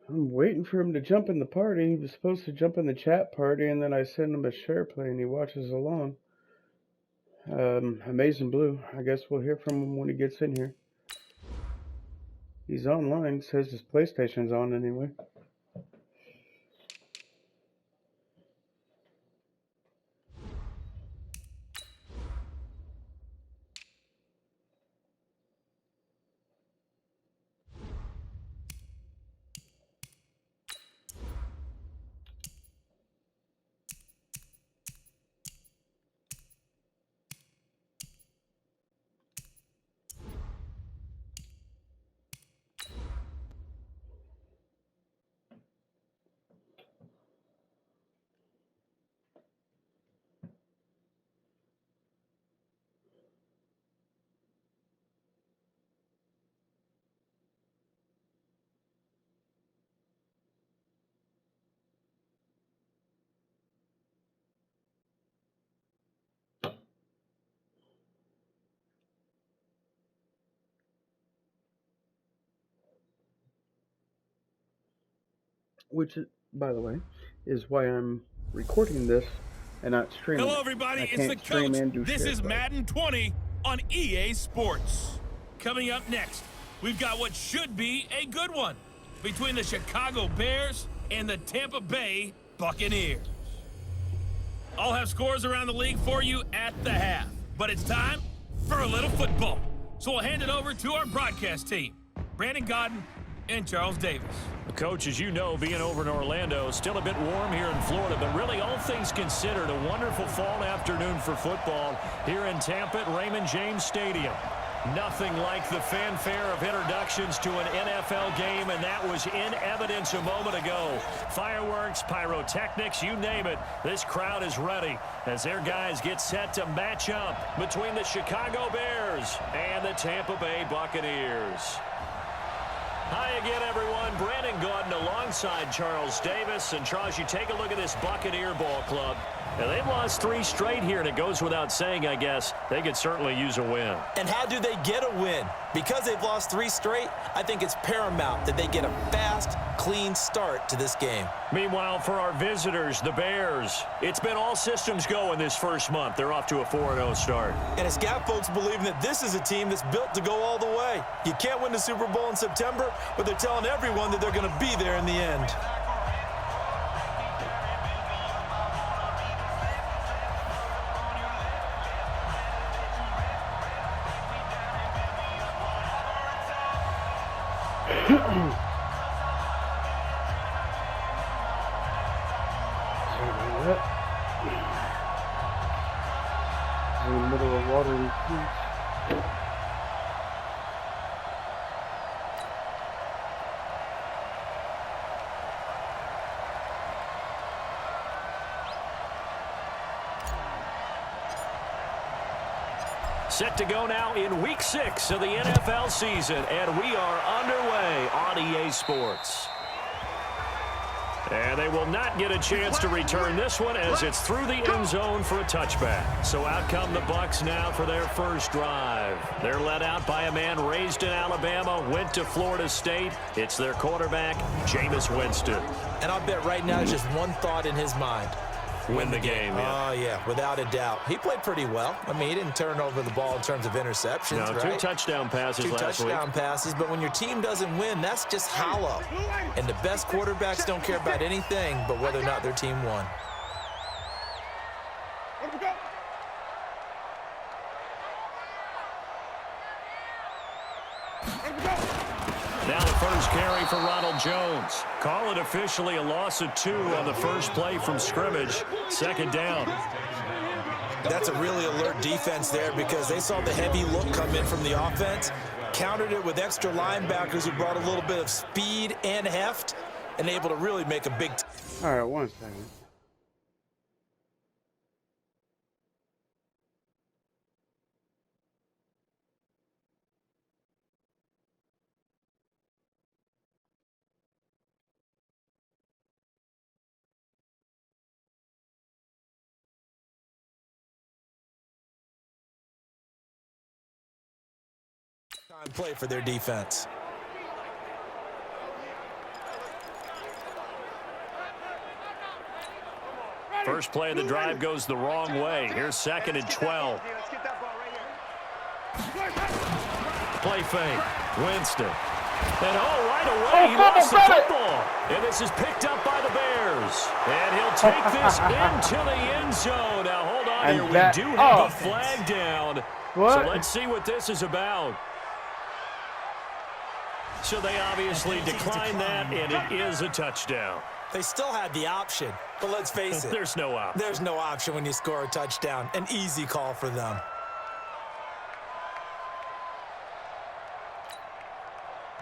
I'm waiting for him to jump in the party. He was supposed to jump in the chat party, and then I send him a share play, and he watches along. Amazing Blue. I guess we'll hear from him when he gets in here. He's online. Says his PlayStation's on anyway. Which, by the way, is why I'm recording this and not streaming. Hello, everybody. It's the coach. This is Madden 20 on EA Sports. Coming up next, we've got what should be a good one between the Chicago Bears and the Tampa Bay Buccaneers. I'll have scores around the league for you at the half, but it's time for a little football. So we'll hand it over to our broadcast team, Brandon Godden and Charles Davis. Coach, as you know, being over in Orlando, still a bit warm here in Florida, but really all things considered, a wonderful fall afternoon for football here in Tampa at Raymond James Stadium. Nothing like the fanfare of introductions to an NFL game, and that was in evidence a moment ago. Fireworks, pyrotechnics, you name it. This crowd is ready as their guys get set to match up between the Chicago Bears and the Tampa Bay Buccaneers. Hi again, everyone. Brandon Godden alongside Charles Davis. And, Charles, you take a look at this Buccaneer ball club. Now, they've lost 3 straight here, and it goes without saying, I guess, they could certainly use a win. And how do they get a win? Because they've lost 3 straight, I think it's paramount that they get a fast, clean start to this game. Meanwhile, for our visitors, the Bears, it's been all systems go in this first month. They're off to a 4-0 start. And it's got folks believing that this is a team that's built to go all the way. You can't win the Super Bowl in September, but they're telling everyone that they're going to be there in the end. In the middle of watering plants. Set to go now in Week 6 of the NFL season, and we are underway on EA Sports. And they will not get a chance to return this one as it's through the end zone for a touchback. So out come the Bucs now for their first drive. They're led out by a man raised in Alabama, went to Florida State. It's their quarterback, Jameis Winston. And I'll bet right now just one thought in his mind. Win the game. Yeah. Oh, yeah, without a doubt. He played pretty well. I mean, he didn't turn over the ball in terms of interceptions, no, right? 2 touchdown passes last week. 2 touchdown passes, but when your team doesn't win, that's just hollow. And the best quarterbacks don't care about anything but whether or not their team won. Now the first carry for Ronald Jones. Call it officially a loss of 2 on the first play from scrimmage. Second down. That's a really alert defense there because they saw the heavy look come in from the offense, countered it with extra linebackers who brought a little bit of speed and heft, and able to really make a big... All right, 1 second. Time play for their defense. First play of the drive goes the wrong way. Here's 2nd and 12. Play fake. Winston. And right away, he lost the football. And this is picked up by the Bears. And he'll take this into the end zone. Now, hold on here. We do have a flag down. What? So let's see what this is about. So they obviously declined that, and it is a touchdown. They still had the option, but let's face it. There's no option. There's no option when you score a touchdown. An easy call for them.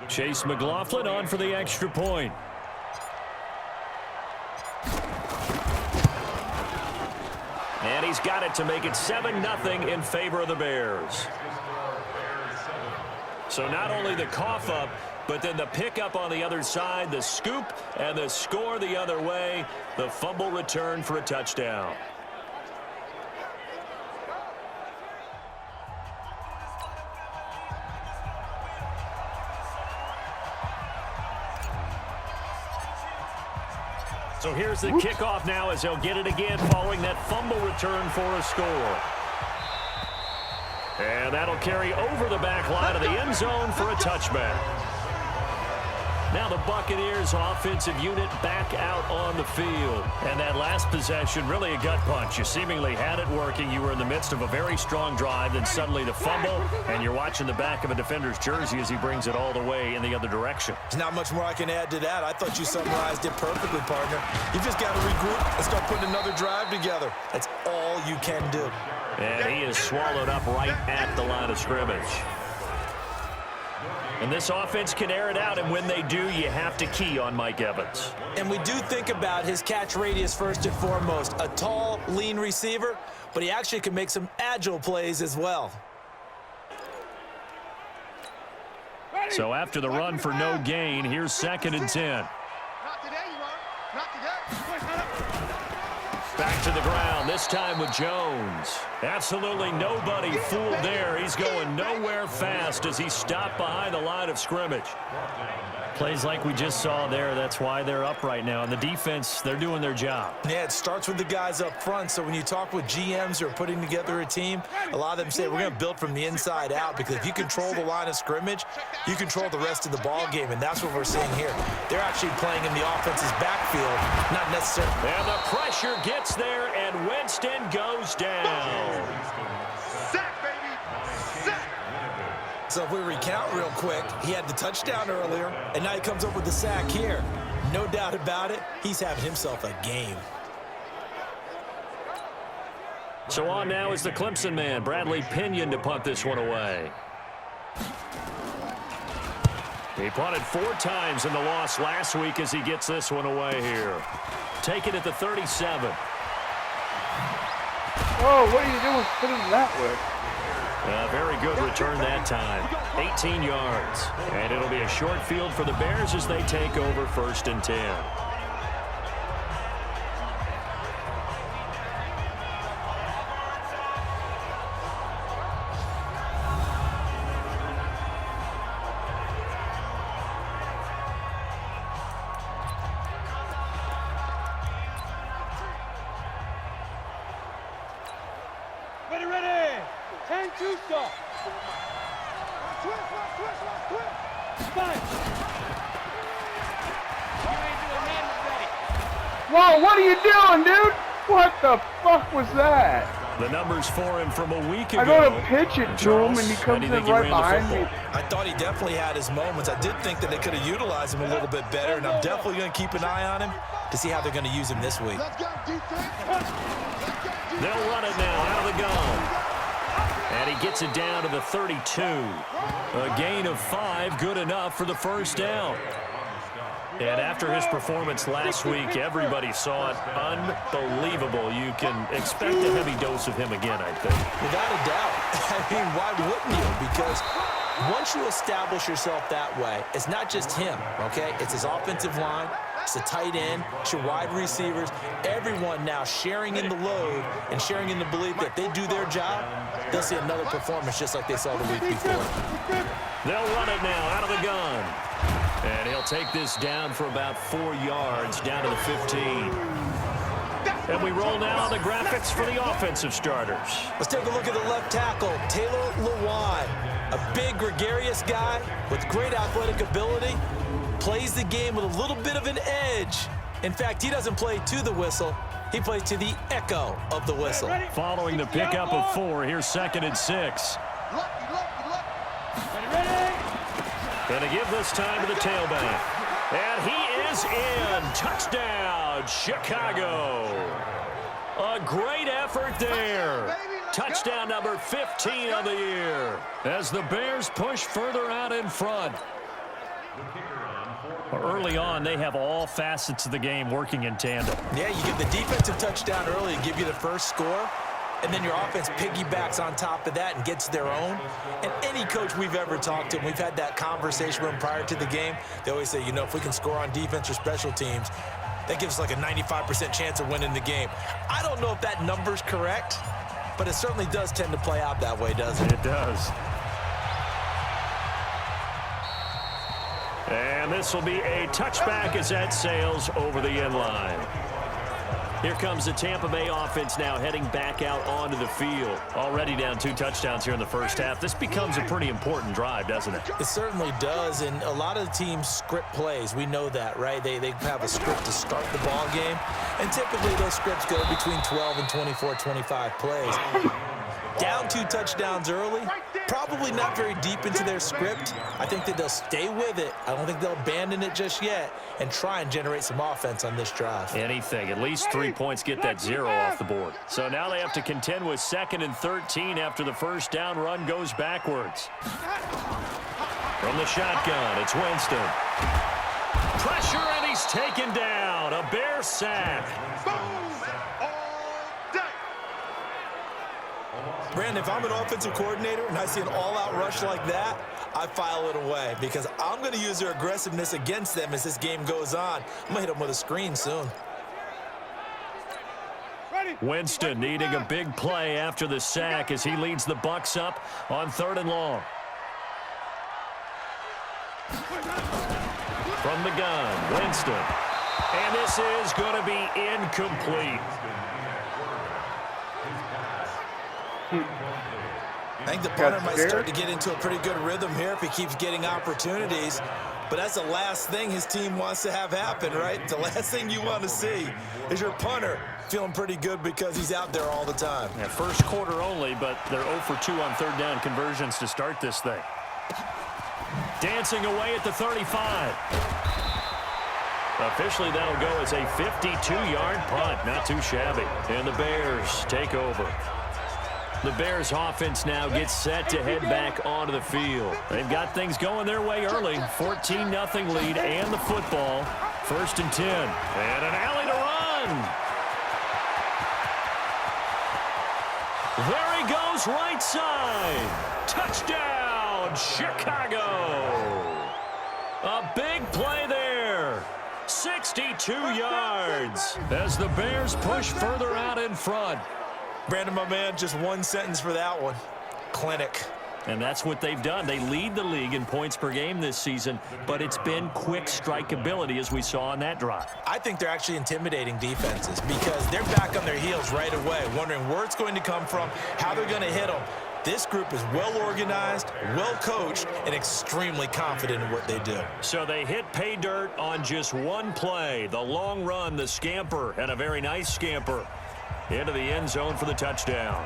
Chase McLaughlin on for the extra point. And he's got it to make it 7-0 in favor of the Bears. So not only the cough up, but then the pickup on the other side, the scoop, and the score the other way. The fumble return for a touchdown. So here's the kickoff now as they'll get it again following that fumble return for a score. And that'll carry over the back line of the end zone for a touchback. Now the Buccaneers offensive unit back out on the field. And that last possession, really a gut punch. You seemingly had it working. You were in the midst of a very strong drive, then suddenly the fumble, and you're watching the back of a defender's jersey as he brings it all the way in the other direction. There's not much more I can add to that. I thought you summarized it perfectly, partner. You just got to regroup and start putting another drive together. That's all you can do. And he is swallowed up right at the line of scrimmage. And this offense can air it out, and when they do, you have to key on Mike Evans. And we do think about his catch radius first and foremost. A tall, lean receiver, but he actually can make some agile plays as well. So after the run for no gain, here's 2nd and 10. Not today, you are. Not today. Back to the ground, this time with Jones. Absolutely nobody fooled there. He's going nowhere fast as he stopped behind the line of scrimmage. Plays like we just saw there, that's why they're up right now. And the defense, they're doing their job. Yeah, it starts with the guys up front. So when you talk with GMs who are putting together a team, a lot of them say we're going to build from the inside out, because if you control the line of scrimmage, you control the rest of the ball game, and that's what we're seeing here. They're actually playing in the offense's backfield, not necessarily. And the pressure gets there, and Winston goes down. Sack, baby. Sack. So if we recount real quick, he had the touchdown earlier, and now he comes up with the sack here. No doubt about it, he's having himself a game. So on now is the Clemson man, Bradley Pinion, to punt this one away. He punted 4 times in the loss last week as he gets this one away here. Taken at the 37. Oh, what are you doing spinning that way? Very good return that time. 18 yards. And it'll be a short field for the Bears as they take over 1st and 10. Ready, ready. 10-2 stop. Twist. Five. Whoa, what are you doing, dude? What the fuck was that? The numbers for him from a week ago. I go to pitch it to him, and he comes in right behind me. I thought he definitely had his moments. I did think that they could have utilized him a little bit better, and I'm definitely going to keep an eye on him to see how they're going to use him this week. Let's go, defense. They'll run it now out of the gun. And he gets it down to the 32. A gain of 5, good enough for the first down. And after his performance last week, everybody saw it. Unbelievable. You can expect a heavy dose of him again, I think. Without a doubt. I mean, why wouldn't you? Because once you establish yourself that way, it's not just him, okay? It's his offensive line. It's the tight end. It's your wide receivers. Everyone now sharing in the load and sharing in the belief that they do their job, they'll see another performance just like they saw the week before. They'll run it now out of the gun. And he'll take this down for about 4 yards, down to the 15. And we roll now the graphics for the offensive starters. Let's take a look at the left tackle, Taylor Lewan. A big, gregarious guy with great athletic ability. Plays the game with a little bit of an edge. In fact, he doesn't play to the whistle. He plays to the echo of the whistle. Following the pickup of 4, here's 2nd and 6. Gonna give this time to the tailback. And he is in. Touchdown, Chicago. A great effort there. Touchdown number 15 of the year as the Bears push further out in front. Early on, they have all facets of the game working in tandem. Yeah, you get the defensive touchdown early to give you the first score, and then your offense piggybacks on top of that and gets their own. And any coach we've ever talked to, and we've had that conversation with them prior to the game, they always say, you know, if we can score on defense or special teams, that gives us like a 95% chance of winning the game. I don't know if that number's correct, but it certainly does tend to play out that way, doesn't it? It does. And this will be a touchback as that sails over the end line. Here comes the Tampa Bay offense now heading back out onto the field. Already down 2 touchdowns here in the first half. This becomes a pretty important drive, doesn't it? It certainly does, and a lot of the teams script plays. We know that, right? They have a script to start the ball game, and typically those scripts go between 12 and 24, 25 plays. Down 2 touchdowns early, probably not very deep into their script. I think that they'll stay with it. I don't think they'll abandon it just yet and try and generate some offense on this drive. Anything. At least 3 points get that 0 off the board. So now they have to contend with 2nd and 13 after the first down run goes backwards. From the shotgun, it's Winston. Pressure, and he's taken down. A Bear sack. Brandon, if I'm an offensive coordinator and I see an all-out rush like that, I file it away because I'm going to use their aggressiveness against them as this game goes on. I'm going to hit them with a screen soon. Winston needing a big play after the sack as he leads the Bucs up on 3rd and long. From the gun, Winston. And this is going to be incomplete. I think the punter might start to get into a pretty good rhythm here if he keeps getting opportunities. But that's the last thing his team wants to have happen, right? The last thing you want to see is your punter feeling pretty good because he's out there all the time. Yeah, first quarter only, but they're 0 for 2 on 3rd down conversions to start this thing. Dancing away at the 35. Officially, that'll go as a 52-yard punt. Not too shabby. And the Bears take over. The Bears offense now gets set to head back onto the field. They've got things going their way early. 14-0 lead and the football. 1st and 10. And an alley to run. There he goes, right side. Touchdown, Chicago. A big play there. 62 yards as the Bears push further out in front. Brandon, my man, just one sentence for that one. Clinic. And that's what they've done. They lead the league in points per game this season, but it's been quick strike ability as we saw on that drive. I think they're actually intimidating defenses because they're back on their heels right away, wondering where it's going to come from, how they're going to hit them. This group is well organized, well coached, and extremely confident in what they do. So they hit pay dirt on just one play. The long run, the scamper, and a very nice scamper into the end zone for the touchdown.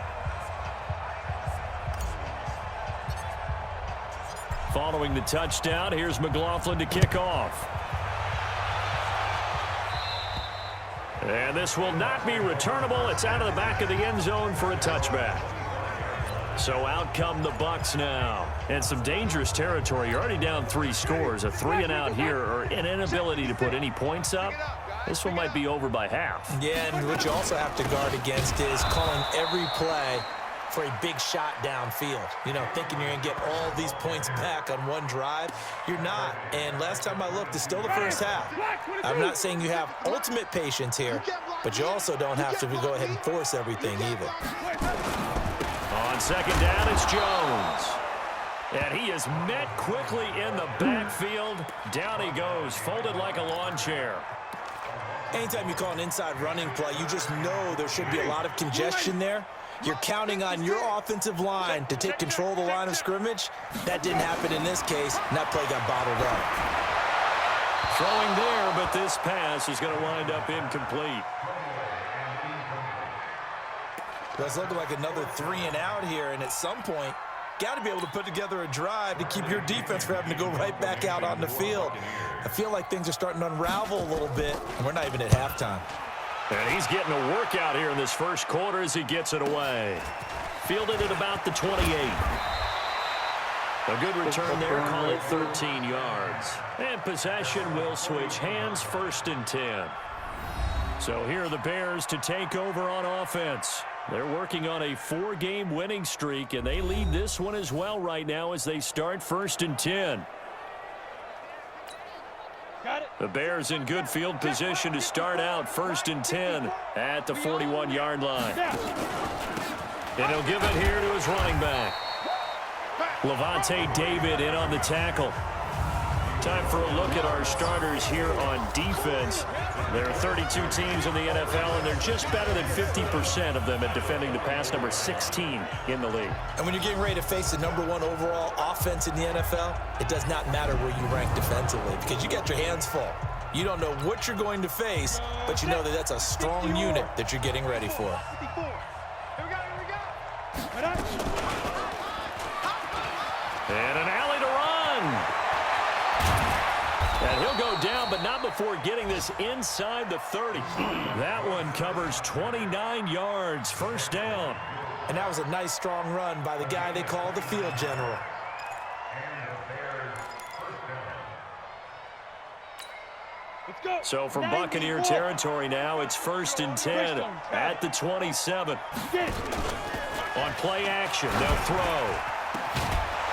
Following the touchdown, here's McLaughlin to kick off. And this will not be returnable. It's out of the back of the end zone for a touchback. So out come the Bucs now. And some dangerous territory. You're already down 3 scores. A 3-and-out here, or an inability to put any points up. This one might be over by half. Yeah, and what you also have to guard against is calling every play for a big shot downfield. You know, thinking you're going to get all these points back on one drive. You're not. And last time I looked, it's still the first half. I'm not saying you have ultimate patience here, but you also don't have to go ahead and force everything either. On 2nd down, it's Jones. And he is met quickly in the backfield. Down he goes, folded like a lawn chair. Anytime you call an inside running play, you just know there should be a lot of congestion there. You're counting on your offensive line to take control of the line of scrimmage. That didn't happen in this case, and that play got bottled up. Throwing there, but this pass is going to wind up incomplete. Well, it's looking like another 3 and out here, and at some point, got to be able to put together a drive to keep your defense from having to go right back out on the field. I feel like things are starting to unravel a little bit, and we're not even at halftime. And he's getting a workout here in this first quarter as he gets it away. Fielded at about the 28. A good return there, call it 13 yards. And possession will switch hands, 1st and 10. So here are the Bears to take over on offense. They're working on a 4-game winning streak, and they lead this one as well right now as they start 1st and 10. The Bears in good field position to start out 1st and 10 at the 41-yard line. And he'll give it here to his running back. Levante David in on the tackle. Time for a look at our starters here on defense. There are 32 teams in the NFL, and they're just better than 50% of them at defending the pass, number 16 in the league. And when you're getting ready to face the #1 overall offense in the NFL, it does not matter where you rank defensively because you got your hands full. You don't know what you're going to face, but you know that that's a strong unit that you're getting ready for. And an alley to run. And he'll go down, but not before getting this inside the 30. That one covers 29 yards, 1st down. And that was a nice, strong run by the guy they call the field general. So from Buccaneer territory now, it's 1st and 10 at the 27. On play action, they'll throw.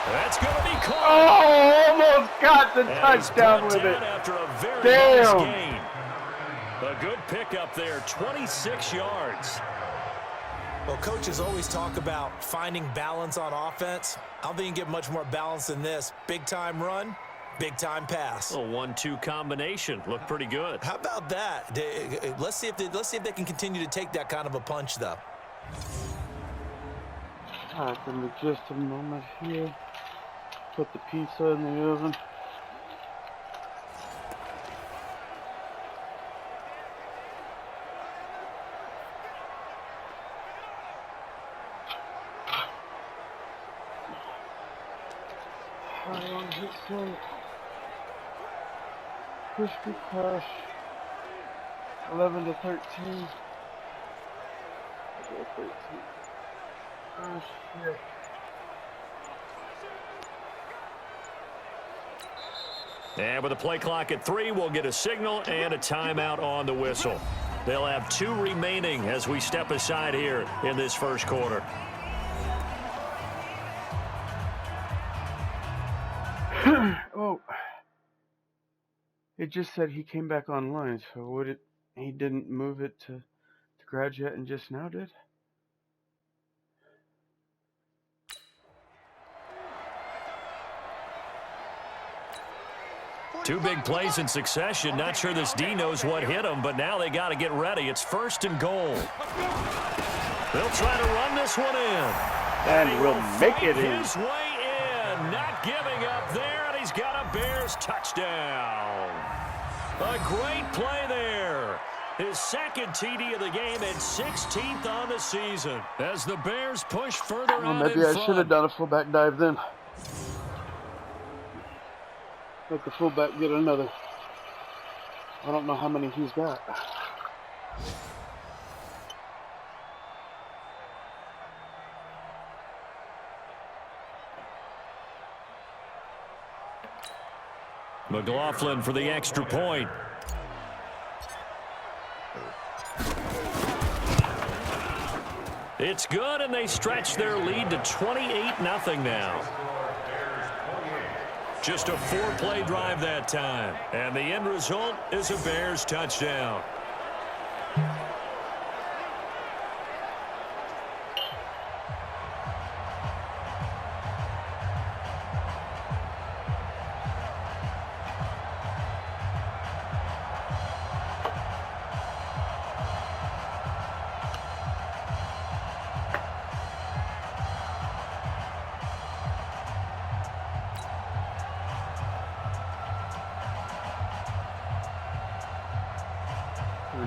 That's going to be caught. Oh, almost got the touchdown with it. After a very Damn. nice gain. A good pickup there, 26 yards. Well, coaches always talk about finding balance on offense. I don't think you can get much more balance than this. Big-time run, big-time pass. A 1-2 combination. Looked pretty good. How about that? Let's see if they can continue to take that kind of a punch, though. All right, give me just a moment here. Put the pizza in the oven. How long does it say? Crispy Crush. 11 to 13. 13. Oh shit. And with the play clock at 3, we'll get a signal and a timeout on the whistle. They'll have 2 remaining as we step aside here in this first quarter. Oh. It just said he came back online, so he didn't move it to garage yet and just now did? Two big plays in succession. Not sure this D knows what hit him, but now they got to get ready. It's 1st and goal. They'll try to run this one in. And we'll make it in. His way in. Not giving up there, and he's got a Bears touchdown. A great play there. His 2nd TD of the game and 16th on the season. As the Bears push further on Maybe in I front. should have done a fullback dive then. Let the fullback get another. I don't know how many he's got. McLaughlin for the extra point. It's good, and they stretch their lead to 28-0 now. Just a 4-play drive that time. And the end result is a Bears touchdown.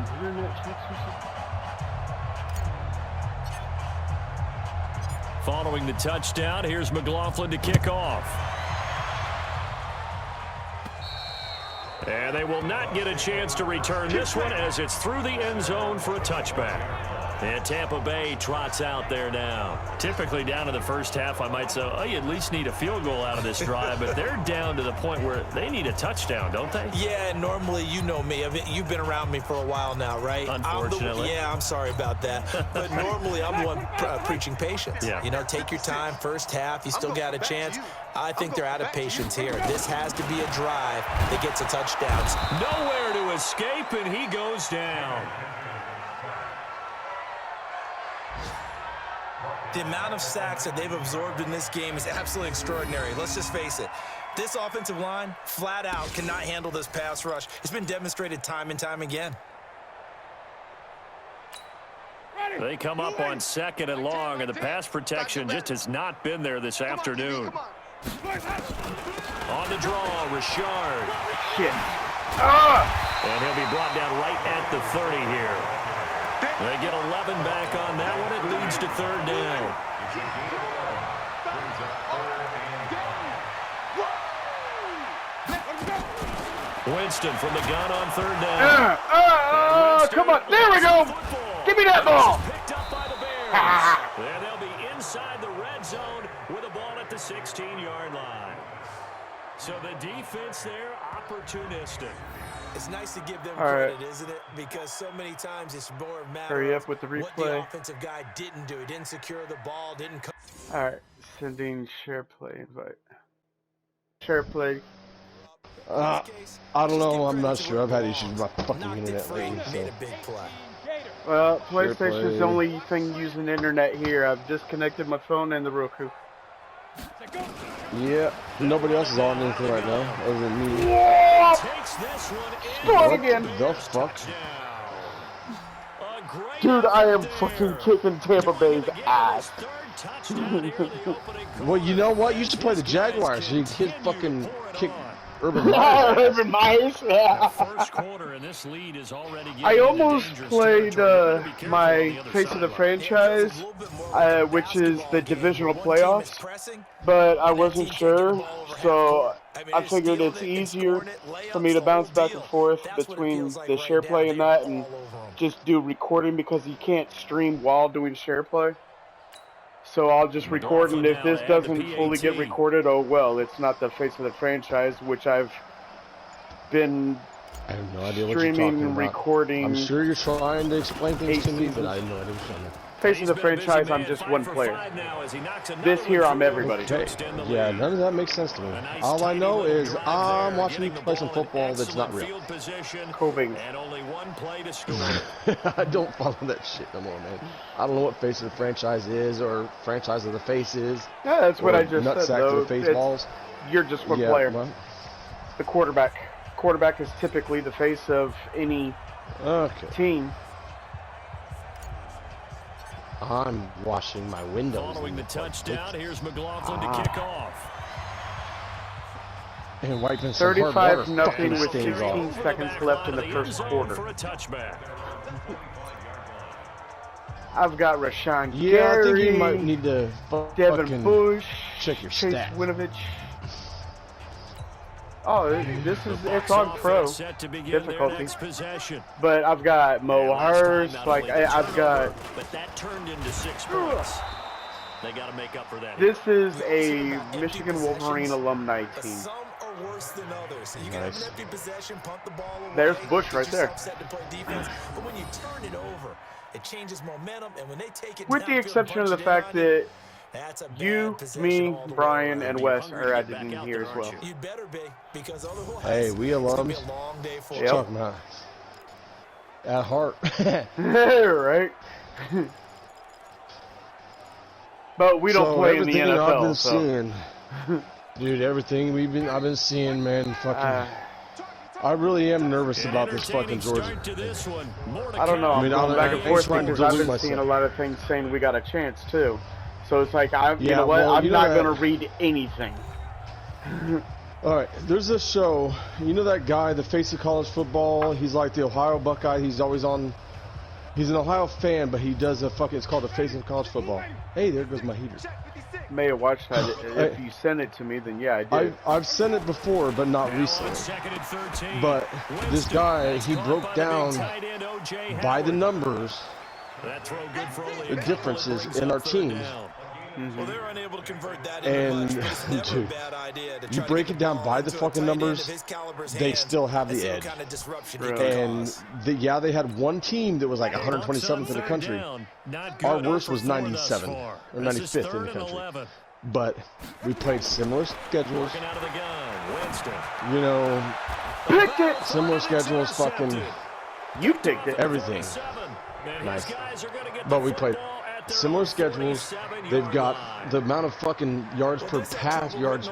internet checks or something? Following the touchdown, here's McLaughlin to kick off. And they will not get a chance to return this one as it's through the end zone for a touchback. And Tampa Bay trots out there now. Typically down to the first half, I might say, oh, you at least need a field goal out of this drive, but they're down to the point where they need a touchdown, don't they? Yeah, normally, you know me. You've been around me for a while now, right? Unfortunately. I'm sorry about that. But normally, I'm the one preaching patience. Yeah. You know, take your time, first half, you still got a chance. I think they're out of patience here. This has to be a drive that gets a touchdown. Nowhere to escape, and he goes down. The amount of sacks that they've absorbed in this game is absolutely extraordinary. Let's just face it. This offensive line, flat out, cannot handle this pass rush. It's been demonstrated time and time again. They come up on 2nd and long, and the pass protection just has not been there this afternoon. On the draw, Richard. Shit. And he'll be brought down right at the 30 here. They get 11 back on that one. It leads to 3rd down. Winston from the gun on 3rd down. Come on. There we go. Give me that ball. Picked up by the Bears. And they'll be inside the red zone with a ball at the 16-yard line. So the defense there, opportunistic. It's nice to give them credit, isn't it? Because so many times it's more a matter of with the what the replay. offensive guy didn't do. He didn't secure the ball, didn't come. All right, sending share play invite. Share play. I don't know. I'm not sure. I've had issues with my fucking internet lately. So. Well, PlayStation's the only thing using the internet here. I've disconnected my phone and the Roku. Yeah, nobody else is on anything right now other than me. What again? The fuck? Dude, I am fucking kicking Tampa Bay's ass. Well, you know what? You used to play the Jaguars. So you could fucking kick Urban Meyer. Urban Myers, yeah. I almost played my Face of the Franchise, which is the divisional playoffs, but I wasn't sure, so I figured it's easier for me to bounce back and forth between the share play and that and just do recording because you can't stream while doing share play. So I'll just record, and if this doesn't fully get recorded, oh well, it's not the Face of the Franchise, which I've been I have no idea what streaming you're talking and about. recording. I'm sure you're trying to explain things to me, but I have no idea what you're talking about. Face of the Franchise, I'm just one player. This here, I'm everybody. Okay. Yeah, none of that makes sense to me. All I know is I'm watching you play some football that's not real. Coving. I don't follow that shit no more, man. I don't know what Face of the Franchise is or Franchise of the Face is. Yeah, that's what I just said, Nutsack though. to the face balls. You're just one player. Well, the quarterback. Quarterback is typically the face of any team. I'm washing my windows. Following the touchdown, here's McLaughlin to kick off. And wiping 35-0 with 16 seconds left in the first quarter. For a touchback. I've got Rashawn Yeah, Gary, I think you might need to Devin Bush, check your Chase stats. Winovich. Oh, it's on pro difficulty. But I've got Mo Hurst, like I've got. But that turned into 6 points. They got to make up for that. This is a Michigan Wolverine alumni team. Nice. There's Bush right there. With the exception of the fact that you, me, Brian, and Wes are added in here as well. Hey, we alums. What you talking about? At heart. Right. But we don't play in the NFL. Seeing, dude, everything I've been seeing, man, fucking. I really am nervous about this fucking Georgia. I don't know. I'm going back and forth because I've been seeing a lot of things saying we got a chance too. So it's like, you know what? I'm not going to read anything. All right, there's a show. You know that guy, the face of college football? He's like the Ohio Buckeye. He's always on. He's an Ohio fan, but he does a fucking. It's called the face of college football. Hey, there goes my heater. May have watched that. If you sent it to me, then yeah, I did. I've sent it before, but not recently. But this guy, he broke down by the numbers the differences in our teams. Well, they're unable to convert that And dude, you break it down by the fucking numbers, they still have the edge. And they had one team that was like 127th in the country. Our worst was 97 or 95th in the country. But we played similar schedules. You know, Picked it. similar schedules, fucking You picked it. everything. Nice. But we played similar schedules. They've got the amount of fucking yards per pass, yards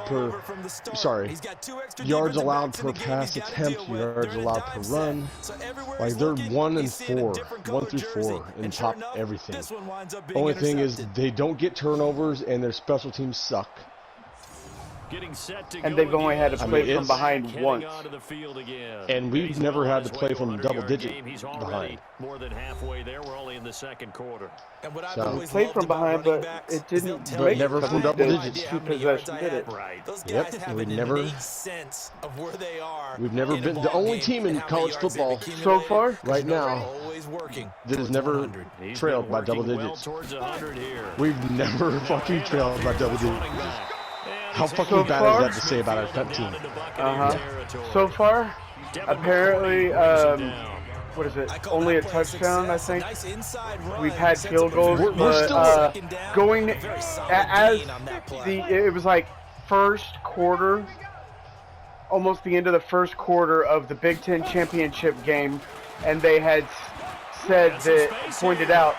allowed per pass attempt, yards allowed per run. Like they're 1 and 4, 1 through 4 in top everything. Only thing is they don't get turnovers and their special teams suck. And they've only had to play from behind once. And we've never had to play from double digit behind. More than halfway there. We're only in the second quarter. So, Played from behind, but it didn't. but never from double digits. Two possession did it. Yep, we've never been the only team in college football So far, right now that has never trailed by double digits. We've never fucking trailed by double digits. How fucking bad is that to say about our team? So far, apparently, what is it? Only a touchdown, I think. We've had field goals, We're still going as it was like first quarter, almost the end of the first quarter of the Big Ten championship game, and they had pointed out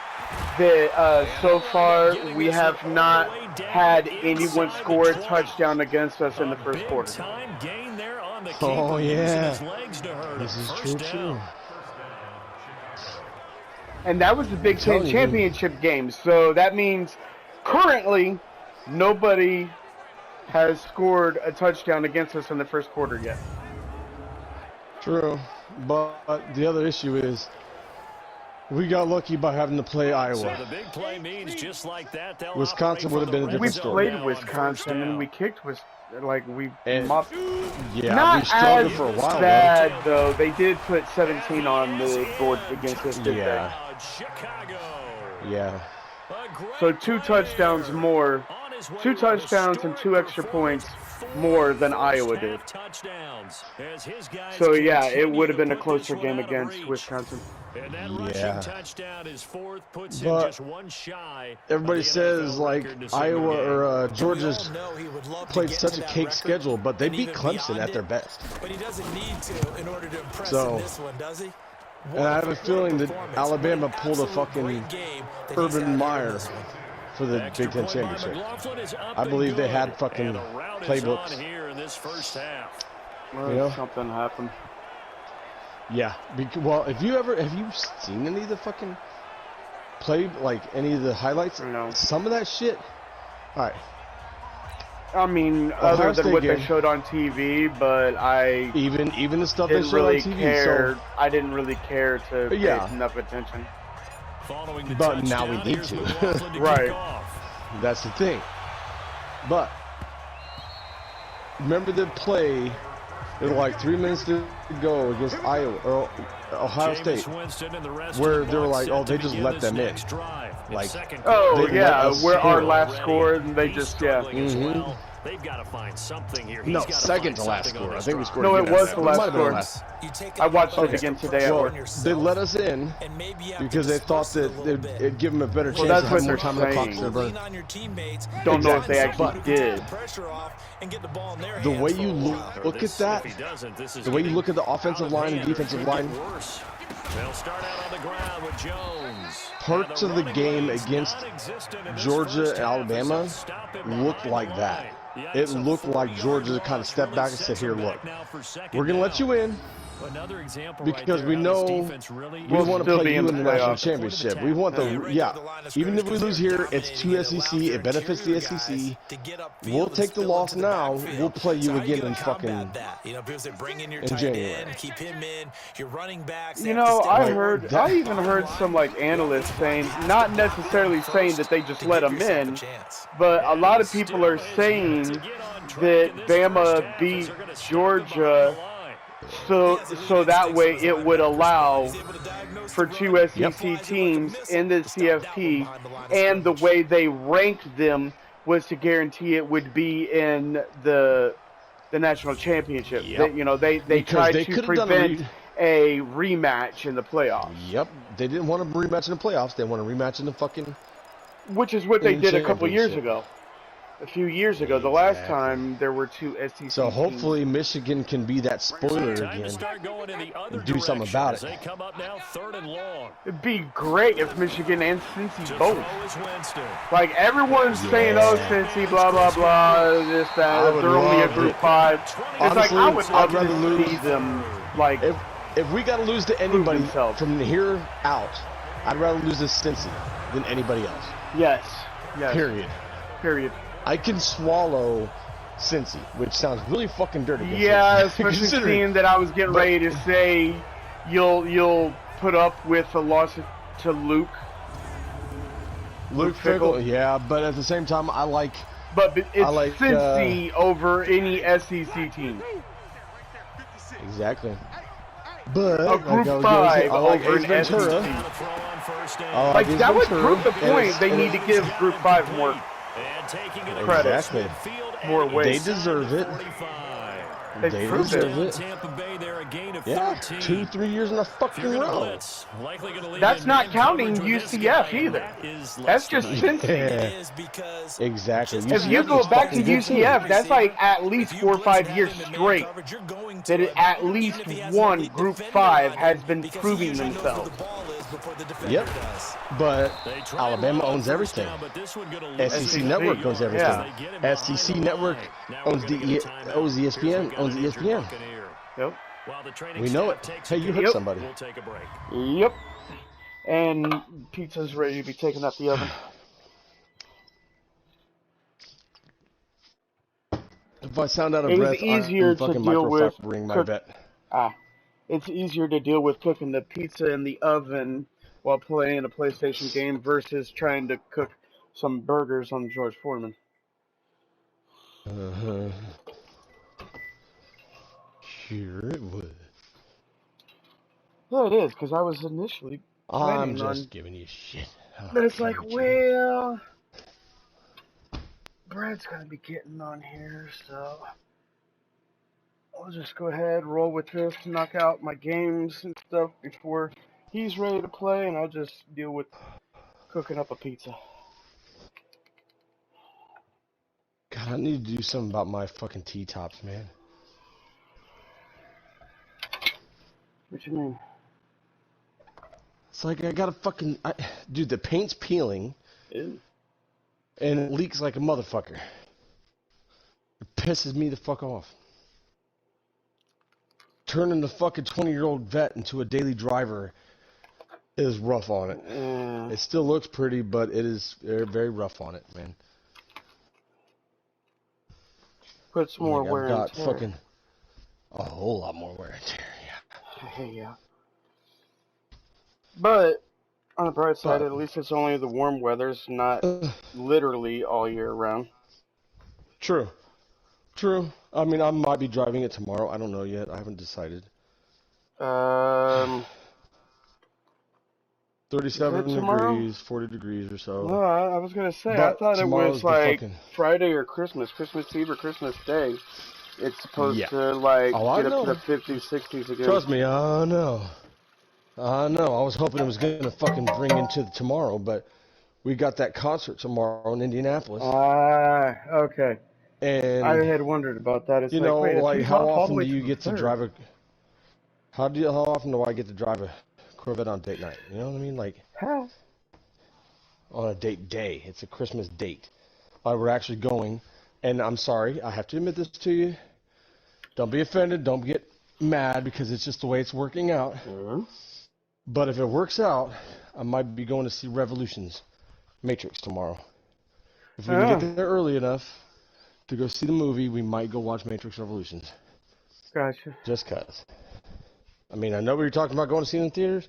that so far we have not had anyone score a touchdown against us in the first quarter. Oh yeah, this is true too. And that was the Big Ten championship game, so that means currently nobody has scored a touchdown against us in the first quarter yet. True, but the other issue is we got lucky by having to play Iowa. So the big play means just like that, Wisconsin would have been a different story. We played Wisconsin and we kicked we mopped. Yeah, Not we struggled as for a while. bad though. They did put 17 on the board against us. Yeah. Yeah. So 2 touchdowns more, 2 touchdowns and 2 extra points more than Iowa did. So yeah, it would have been a closer game against Wisconsin. Yeah. But everybody says like Iowa or Georgia's played such a cake schedule, but they beat Clemson at their best. But he doesn't need to in order to impress in this one, does he? And I have a feeling that Alabama pulled a fucking Urban Meyer for the Big Ten championship. I believe they had fucking playbooks. Well, you know? Something happened. Yeah. Well, have you seen any of the fucking play, like any of the highlights? No. Some of that shit. All right. I mean, Ohio other than State what game. they showed on TV, but I Even the stuff they didn't showed really on TV. care. So, I didn't really care to pay enough attention. but now we need to. Right. That's the thing. But remember the play? There were like 3 minutes to go against Iowa or Ohio State, where they were like, "Oh, they just let them in." Like, oh yeah, we're our last score, and they just They've got to find something here. No, second to last score. I think we scored. No, it was the last Might have been score. I watched it again today at work. They let us in because they thought that it'd give them a better chance that's to what have more they're time on the clock. saying. To burn. Don't know if they actually did. The way you look at that, the way you look at the offensive line and defensive line, They'll start out on the ground with Jones. parts of the game against Georgia and Alabama looked like that. It looked like Georgia kind of stepped back and said, "Here, look, we're going to let you in, Another example because right we there, know really we want to play you in the national playoffs. championship. We want even if we lose here, it's 2 SEC. It benefits the SEC. We'll take the loss now. We'll play you again in fucking in January. Keep him in. Your running backs. You know, I even heard some like analysts saying, not necessarily saying that they just let him in, but a lot of people are saying that Bama beat Georgia so that way it would allow for 2 SEC teams in the CFP, and the way they ranked them was to guarantee it would be in the national championship. Yep. They tried to prevent a rematch in the playoffs. Yep. They didn't want a rematch in the playoffs. They want a rematch in the fucking... Which is what they did a couple years ago. A few years ago, the last time there were 2 SEC So hopefully teams. Michigan can be that spoiler again and do something about it. They come up now 3rd and long. It'd be great if Michigan and Cincy both. Like, everyone's saying, oh, Cincy, blah, blah, blah, this, that, they're only a Group 5. It's Honestly, like, I would love rather to lose see them, like... If we got to lose to anybody from here out, I'd rather lose to Cincy than anybody else. Yes. Period. I can swallow Cincy, which sounds really fucking dirty. Yeah, especially seeing that I was getting ready to say you'll put up with a loss to Luke Fickell. Yeah, but at the same time, I like. But it's Cincy over any SEC team. Exactly. But a Group 5 over an SEC. Like that would prove the point. They need to give Group 5 more credit. Exactly. More weight. They deserve it. They deserve it. Yeah, 2-3 years in a fucking row. That's not counting UCF either. That's just Cincy. Exactly. If you go back to UCF, that's like at least 4 or 5 years straight that at least one Group 5 has been proving themselves. Yep. But Alabama owns everything. SEC Network owns everything. Yeah. SEC Network owns ESPN. Owns ESPN. Yep. We know it. Hey, you hit somebody. Yep. And pizza's ready to be taken out the oven. If I sound out of breath, it's easier to deal with my bet. It's easier to deal with cooking the pizza in the oven while playing a PlayStation game versus trying to cook some burgers on George Foreman. Sure it would. Well, it is, because I was initially planning I'm just giving you shit. But it's like, well, Brad's going to be getting on here, so I'll just go ahead, roll with this, knock out my games and stuff before he's ready to play, and I'll just deal with cooking up a pizza. God, I need to do something about my fucking T-tops, man. What you mean? It's like I gotta fucking... dude, the paint's peeling, and it leaks like a motherfucker. It pisses me the fuck off. Turning the fucking 20-year-old vet into a daily driver is rough on it. It still looks pretty, but it is very rough on it, man. Put some more wear and tear. I've got fucking a whole lot more wear and tear, yeah. Yeah. But on the bright side, at least it's only the warm weather's not literally all year round. True. I mean, I might be driving it tomorrow. I don't know yet. I haven't decided. 37 degrees, 40 degrees or so. No, I was going to say, I thought it was like Friday or Christmas Eve or Christmas Day. It's supposed to like get up to the 50s, 60s again. Trust me, I know. I was hoping it was going to fucking bring into tomorrow, but we got that concert tomorrow in Indianapolis. Okay. And I had wondered about that. It's you know, like how often do you get to drive a? How often do I get to drive a Corvette on date night? You know what I mean? Like on a date day. It's a Christmas date. We're actually going, and I'm sorry, I have to admit this to you. Don't be offended. Don't get mad because it's just the way it's working out. But if it works out, I might be going to see Revolutions, Matrix tomorrow. If we can get there early enough to go see the movie, we might go watch Matrix Revolutions. Gotcha. Just cause. I mean, I know we were talking about going to see it in theaters,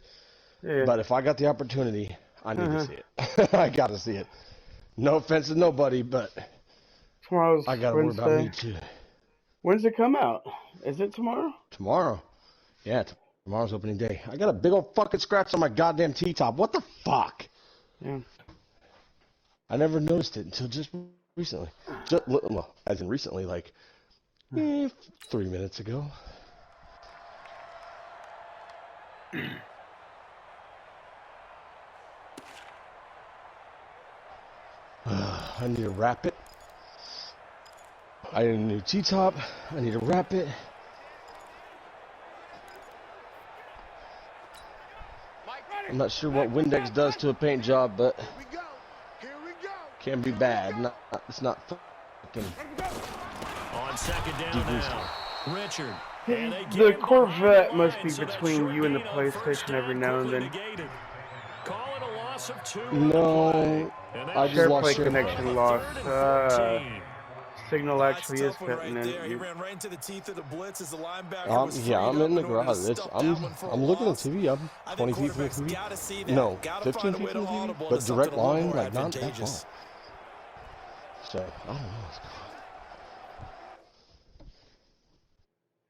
but if I got the opportunity, I need to see it. I got to see it. No offense to nobody, but Tomorrow's I got to worry about me too. When's it come out? Is it tomorrow? Tomorrow. Yeah, tomorrow's opening day. I got a big old fucking scratch on my goddamn T-top. What the fuck? Yeah. I never noticed it until just recently. Well, as in recently, like 3 minutes ago. I need to wrap it. I need a new T-top. I need to wrap it. I'm not sure what Windex does to a paint job, but can be bad. It's not fucking. On second down now, Richard. The Corvette must be between you and the PlayStation every now and then. No, I just lost SharePlay connection lost. Signal actually is cutting in. Yeah, I'm in the garage. I'm looking at the TV. I'm 20 feet from the TV. No, 15 feet from the TV. But direct line, like not that far. So I don't know what's going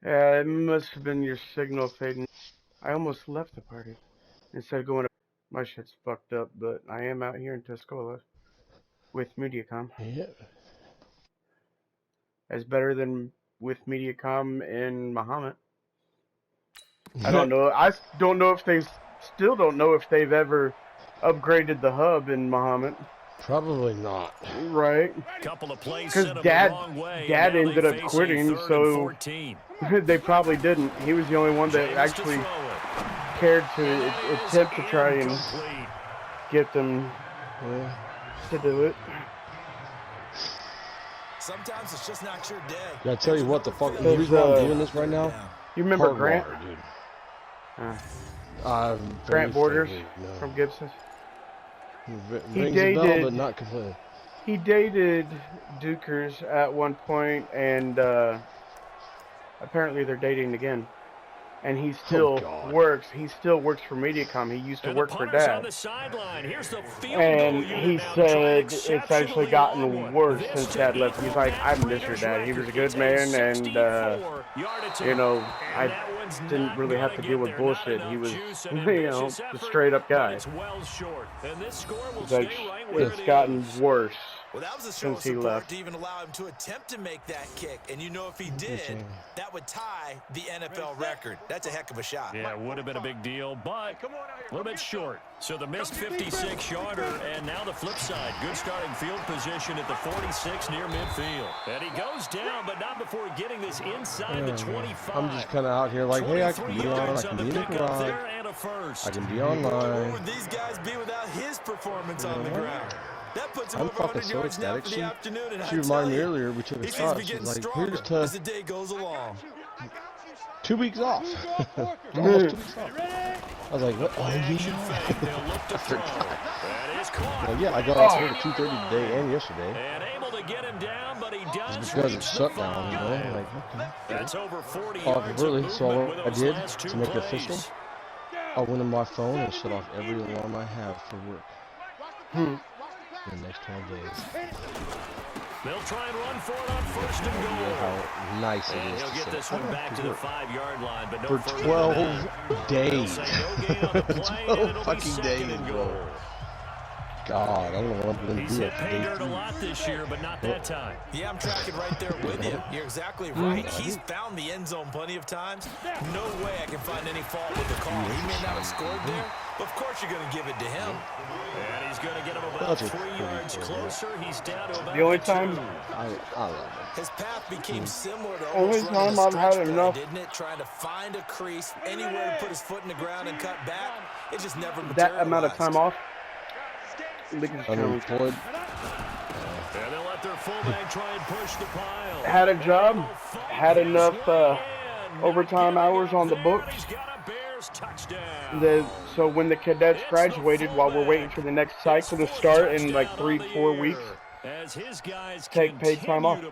on. Yeah, it must have been your signal fading. I almost left the party instead of going to. My shit's fucked up, but I am out here in Tuscola with MediaCom. Yeah. It's better than with MediaCom in Muhammad. I don't know. I don't know if they still don't know if they've ever upgraded the hub in Muhammad. Probably not. Right. Because Dad ended up quitting, so they probably didn't. He was the only one that actually cared to attempt to try and get them to do it. Sometimes it's just not your day. Yeah, I tell you what, the reason why I'm doing this right now. You remember Grant? Water, dude. Grant Borders from Gibson. He dated, a bell, but not completely. He dated Dukers at one point, and apparently they're dating again. And he still works. He still works for MediaCom. He used to work for Dad. And he said it's actually gotten worse since Dad left. He's like, I miss your dad. He was a good man, and you know, I didn't really have to deal with bullshit. He was, you know, a straight up guy. Like, it's gotten worse. Well, that was a show of support to even allow him to attempt to make that kick. And you know, if he did, that would tie the NFL record. That's a heck of a shot. Yeah, it would have been a big deal, but a little bit short. So the missed 56-yarder, and now the flip side. Good starting field position at the 46 near midfield. And he goes down, but not before getting this inside the 25. I'm just kind of out here like, hey, I can be on, I can be in the garage, I can be online. Where would these guys be without his performance on the ground? That puts him I'm over fucking 100 so yards now ecstatic. for the afternoon, and She reminded me earlier, we took a shot. She's like, here's to as the day goes along. 2 weeks off. Almost 2 weeks off. I was like, what? Oh, yeah. I forgot. Well, yeah, I got off here at 2:30 today and yesterday. And able to get him down, but he does because it's shut down, you know? Like, okay. That's over 40 yards early, so what I did to make it official, I went on my phone and shut off every alarm I have for work. In the next 12 days. They'll try and run for it on first and goal. You know how nice it is He'll to get say, this one back to the 5-yard line, but no for 12 days. 12 fucking days, bro. God, I don't know what I'm going to do. He's hit pay dirt a lot this year, but not that time. Yeah, I'm tracking right there with you. You're exactly right. He's found the end zone plenty of times. No way I can find any fault with the call. He may not have scored there, but of course you're going to give it to him. And he's going to get him about 3 yards closer. He's down to about the only time I love it. His path became similar to only time I've had enough, didn't it? Trying to find a crease, anywhere to put his foot in the ground and cut back. It just never materialized. That amount of time off. Unemployed. And they'll let their fullback try and push the pile. Had a job, had enough overtime hours on the books. So when the cadets graduated, while we're waiting for the next cycle to start in like 3-4 weeks, take paid time off.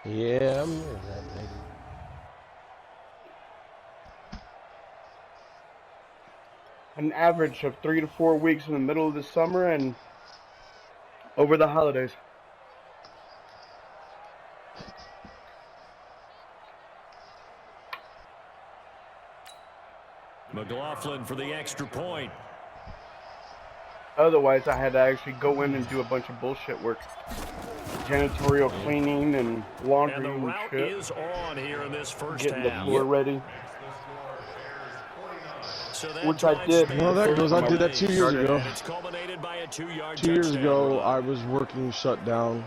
Yeah, I'm that lady. An average of 3 to 4 weeks in the middle of the summer and over the holidays. McLaughlin for the extra point. Otherwise, I had to actually go in and do a bunch of bullshit work. Janitorial cleaning and laundry and shit. Is on here in this first Getting the half. floor ready. So which I did. Well, that goes. I did that 2 years ago. It's culminated by a 2-yard 2 years ago, touchdown. I was working shutdown.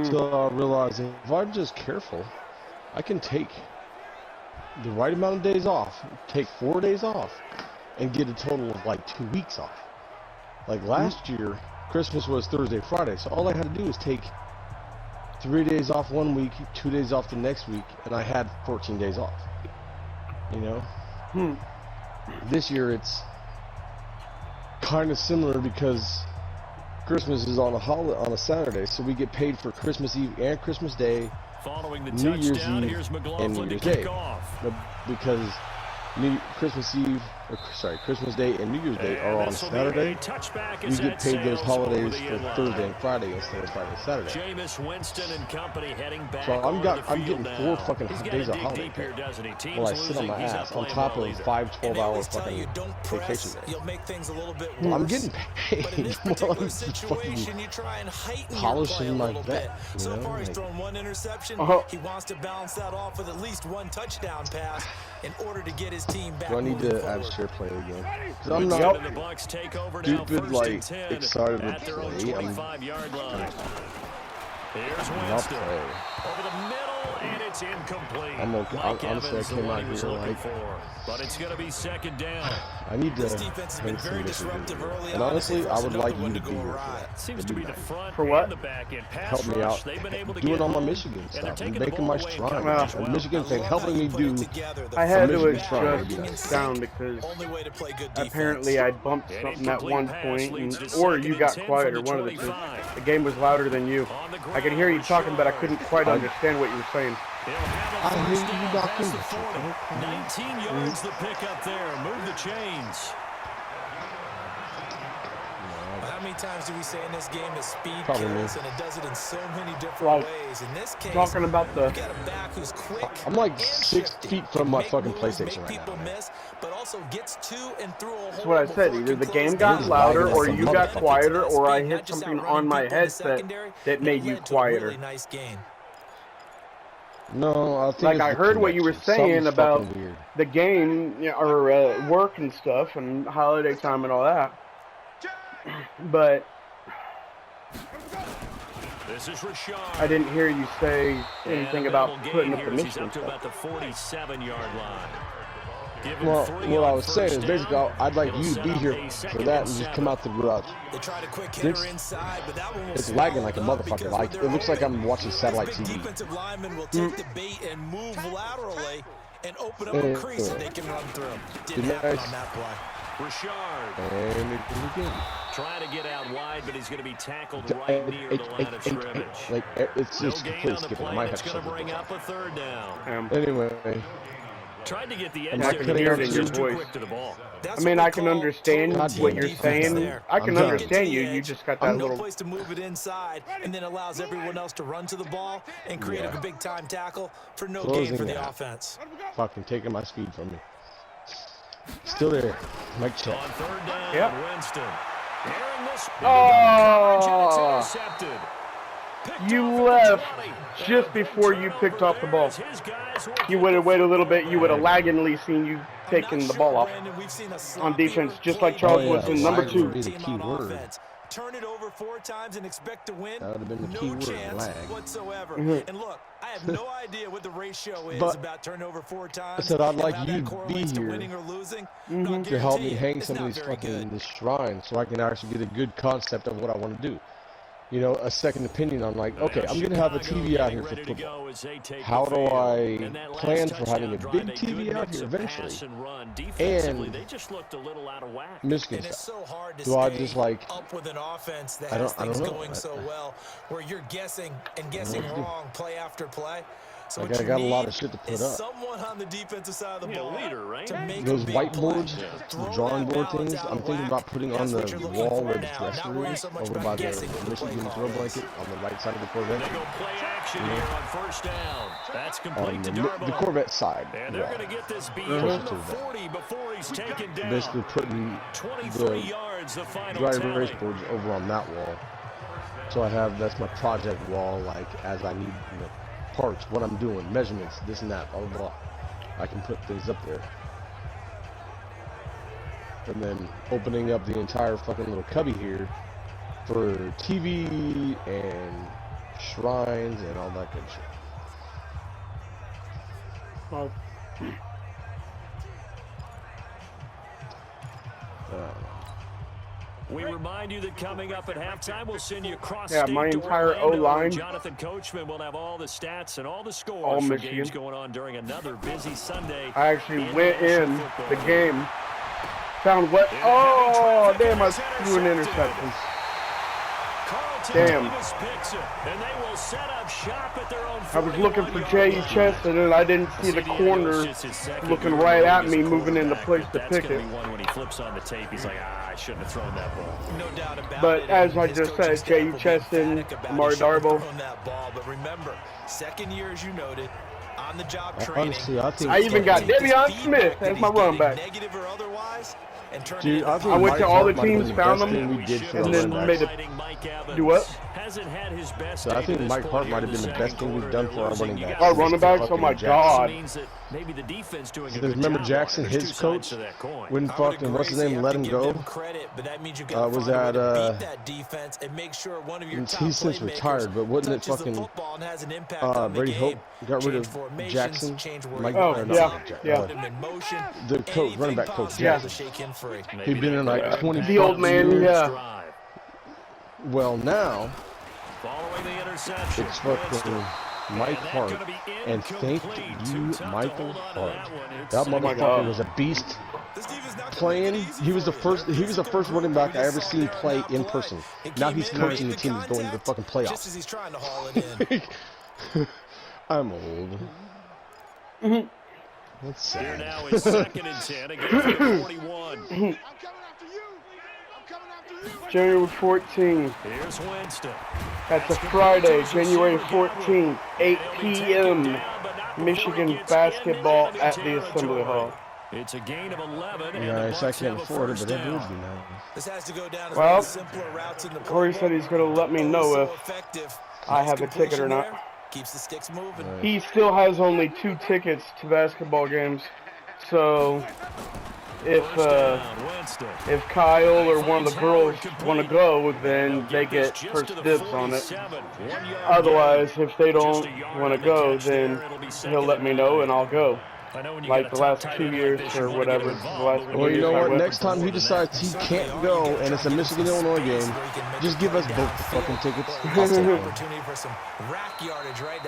So I realized if I'm just careful, I can take the right amount of days off, take 4 days off, and get a total of like 2 weeks off. Like last year, Christmas was Thursday, Friday, so all I had to do was take 3 days off 1 week, 2 days off the next week, and I had 14 days off. You know? This year it's kind of similar because Christmas is on a Saturday, so we get paid for Christmas Eve and Christmas Day, Following the New Year's touchdown, Eve, here's and McLaughlin New to Year's kick Day. off. Because Christmas Eve, Christmas Day and New Year's Day are on Saturday. We get paid those holidays for Thursday and Friday instead of Friday and Saturday. Jameis Winston and company heading back. So I'm getting now. 4 fucking He's days of dig holiday deep here, pay doesn't he? Teams while I sit on losing, my he's not ass on playing top well of either. 5 12-hour Always tell fucking you, don't vacation press, days. you'll make things a little bit I'm worse. getting But in paid this while particular I'm just situation, fucking you try and heighten your polishing play a my little vet, bit. you So know, far, he's like- thrown 1 interception. He wants to balance that off with at least 1 touchdown pass in order to get his team back. Do I need moving to add forward. share play again? Because I'm Winston not and the Bucks take over now, stupid, 1st like, and 10 excited to at their own play. I'm 25-yard line. Here's not Winston play. over the middle, and it's incomplete. I'm okay. Mike Honestly, I Evans, the came one out he was here looking like- for, but it's going to be 2nd down. I need to This defense has been play some very Michigan. disruptive early And on. honestly, They I forced would another like one you to to be go here for awry. that. Seems It'd to be be the nice. front For what? and the back end. Pass Help me rush, out. they've been able to Doing get all my home, Michigan and they're stuff. taking I'm the making ball my away in stride. coverage as A well. Michigan thing love helping how me you put do. it together. The I had to Michigan strong, adjust maybe nice. down because only way to play good defense. apparently I bumped An something at incomplete one pass point, leads and, to or 2nd you and got 10 quieter. from the One of the two. 25. The game was louder than you. On the I could hear you ground, talking, but I couldn't quite I- understand what you were saying. He'll have I a hear first you down knock past in the the 40. fucking- 19 yards the pickup there. Move the chains. How many times do we say in this game that speed Probably kills, me. and it does it in so many different Like, ways. In this case, talking about the- you got a back who's quick. I'm like and 6 shifty. feet from my Make fucking moves, PlayStation make right people now, man. miss, but also gets to and through a hole. That's what I said. before it Either can the close game down. got This is louder lagging or like a you got motherfucker. quieter or I Speed, hit not just something outrunning on my people in the headset secondary, that made you led to a quieter. really nice gain. No, I think Like, it's I the heard what you were connection. saying Something's about fucking weird. the game, you know, or work and stuff and holiday time and all that. But This is Rashard. I didn't hear you say anything about putting up the He's Michigan up to stuff. about the 47-yard line. Give him Well, 3 what I on was saying first is basically down. I'd like It'll you to set be up here a for 2nd that and and just 7. come out the garage. They tried a quick This- hitter inside, but that one will It's swallow lagging like a up motherfucker. because Like, when it they're looks like open, I'm watching satellite this big TV. defensive lineman will take the bait and move laterally and open up a crease that they can run through. Didn't happen on that play. Rashard And it again. trying to get out wide, but he's going to be tackled right near the line of scrimmage. Like, it's No just gain complete on the skipping. I play. might That's have to going to bring something. up a 3rd down. Anyway, Tried to get the Am edge I there. cutting but out he your was too voice? quick to the ball. That's I mean, what we I can call understand total what team you're defense saying. there. I can I'm done. understand Get you. to the You edge, just got no that little. place to move it inside, and then allows everyone else to run to the ball and create a big time tackle for no gain Closing for the out. offense. fucking taking my speed from me. Still there. Mike check. On 3rd down, Yep. Winston. Airing this Oh. coverage, and it's intercepted. Picked You off at the left 20. just before you picked off the ball. His guys will You would have waited a little bit. You would have laggingly seen you taking the ball off on defense, just like Charles Oh, yeah, Woodson, number lag 2. would be the key word. Turn it over 4 times and expect to win. That would have been the no key word, chance lag. whatsoever. Mhm. And look, I have no idea what the ratio is But about turning over 4 times. I said I'd and like how you that to be correlates to here winning or losing. to help me hang it's some of not these very fucking good. this shrine so I can actually get a good concept of what I want to do. you know, a second opinion on like, okay, I'm gonna have a TV out here for football. How do I plan for having a big TV out here eventually? And Michigan style. Do I just like up with an offense that I has don't things know. going so well, where you're guessing and guessing wrong play after play? So I got a lot of shit to put up. Someone on the defensive side of the ball to make those whiteboards, the drawing board things, I'm thinking about putting on the wall where the dresser is, over by the Michigan throw blanket on the right side of the Corvette. They go play action here on first down. That's complete to The Darboh. Corvette side. And they're going to get this beyond the 40 before he's taken down. Basically putting 23 yards, the final dry tally. erase boards over on that wall. So I have, that's my project wall, like as I need, you know, parts, what I'm doing, measurements, this and that, blah, blah, blah. I can put things up there. And then opening up the entire fucking little cubby here for TV and shrines and all that good shit. Oh. We remind you that coming up at halftime, we'll send you cross Yeah, my entire O-line. Jonathan Coachman will have all the stats and all the scores All from Michigan. games going on during another busy Sunday. I actually went in the game, found what? Oh, damn, I threw an interception. Damn. And they will set up shop at their own I was looking for J.E. Cheston, and I didn't see the corner looking right at me, moving into place to pick it. When he flips on the tape, he's like, I shouldn't have thrown that ball. No doubt about But it. as I just said, J.E. Cheston, Amari Darboh. But remember, second year, as you noted, on the job Honestly, I think I even got Devion Smith as my running back. Negative or otherwise, and turn Dude, I think I went Mike to all the Hart might have teams, been the found best them, thing we did for and the then running made backs. it. Do what? Hasn't had his best So I day to think this Mike point Hart here might in have been the second best thing we've quarter. done They're for our losing. running You backs. got Our running backs? Oh my Jackson. God. means that maybe the defense doing a Because good remember job. Jackson, There's his two sides coach, to that coin. when fucking what's his name let him go, was at he's since retired, but wasn't it fucking Brady Hope got rid of Jackson? Mike, Oh, or not yeah, Mike Jackson, yeah. the coach, running back coach Yeah. Jackson. He'd been in like 20 The old man, years. yeah. Well, now Following the interception, it's fucking Mike Hart, and thank you, Michael Hart. That motherfucker was a beast. Playing, he was the first running back I ever seen play in person. Now he's coaching the team that's going to the fucking playoffs. I'm old. That's here sad. now is second and 10 against the 41. January 14th. Here's Winston. That's a Friday, January 14th, 8 p.m. Michigan basketball at the Assembly Hall. It's a gain of 11. And Nice, the I Bucks can't have a afford it, first but that down. would be nice. This has to go down as Well, one of the simpler routes in the Corey said he's going to let me know if I have a ticket or not. Keeps the sticks moving. He still has only 2 tickets to basketball games, so if Kyle or one of the girls want to go, then they get first dibs on it. Otherwise, if they don't want to go, then he'll let me know and I'll go. Like the last 2 years or whatever. Well, you know what? Next time he decides he can't go and it's a Michigan-Illinois game, just give us both the fucking tickets. I'll take one.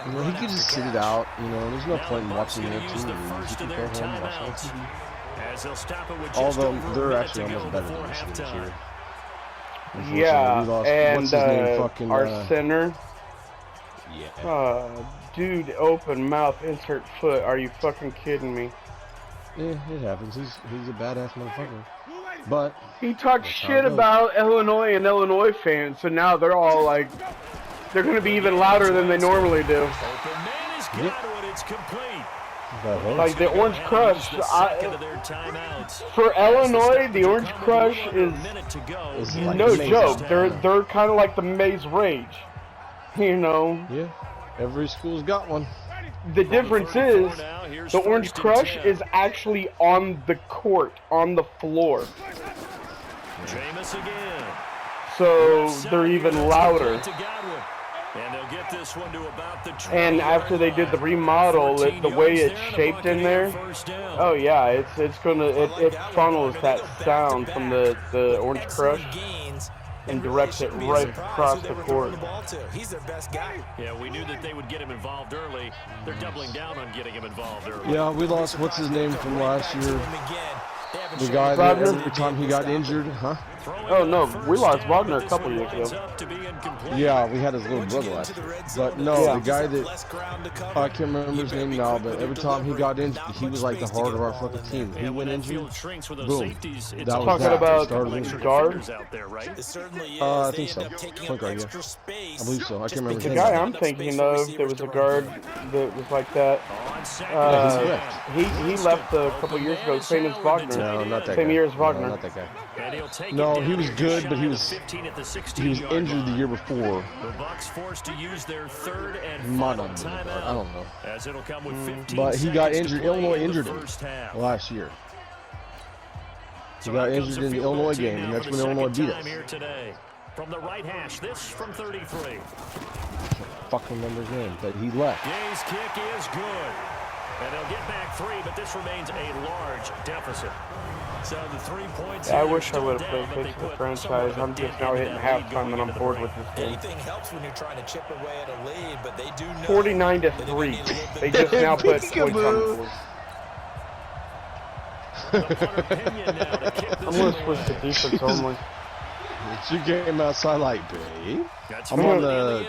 You know, he can just sit it out. You know, there's no point in watching the team. He can go home and watch it. Although they're actually almost better than Michigan this year. Yeah, and what's his name? Fucking, our center. Yeah. Dude, open mouth, insert foot. Are you fucking kidding me? Yeah, it happens. He's a badass motherfucker. But he talked shit about Illinois and Illinois fans, so now they're all like, they're gonna be even louder than they normally do. Like the Orange Crush, for Illinois, the Orange Crush is like no amazing. joke. They're kind of like the Maze Rage, you know. Yeah, every school's got one. The difference is the Orange Crush is actually on the court, on the floor. So they're even louder. And after they did the remodel, the way it's shaped in there, oh yeah, it funnels that sound from the Orange Crush. and directs it right across the court. He's their best guy. Yeah, we knew that they would get him involved early. They're doubling down on getting him involved early. Yeah, we lost, what's his name from last year? The guy that every time he got injured, huh? Oh no, we lost Wagner a couple years ago. Yeah, we had his little brother last year. But no, the guy that, I can't remember his name now, but every time he got injured, he was like the heart of our fucking team. He went injured, boom. That was talking about guard? I think so. Point guard, yeah. I believe so. I can't remember his The name. guy I'm thinking of, there was a guard that was like that. He left a couple years ago, same as Wagner. No, not that guy. Same year as Wagner. No, not that guy. No, he was good, but he was injured the year before. The Bucks forced to use their third and final timeout. I don't know. As it'll come with 15 But he got seconds injured. to play Illinois in the injured him first half. last year. He So got here comes injured in the field goal Illinois team game, now and that's for when the Illinois second beat time us. here today. From the right hash, this from 33. Fucking remember his name, but he left. Gay's kick is good. And they'll get back 3, but this remains a large deficit. So the 3 points. I wish I would have played Face of the Franchise. I'm just now hitting halftime and I'm bored with this game. Anything helps when you're trying to chip away at a lead, but they do know 49-3. They just now put points on the board. I'm going to switch to defense only. It's your game outside like, babe. I'm on the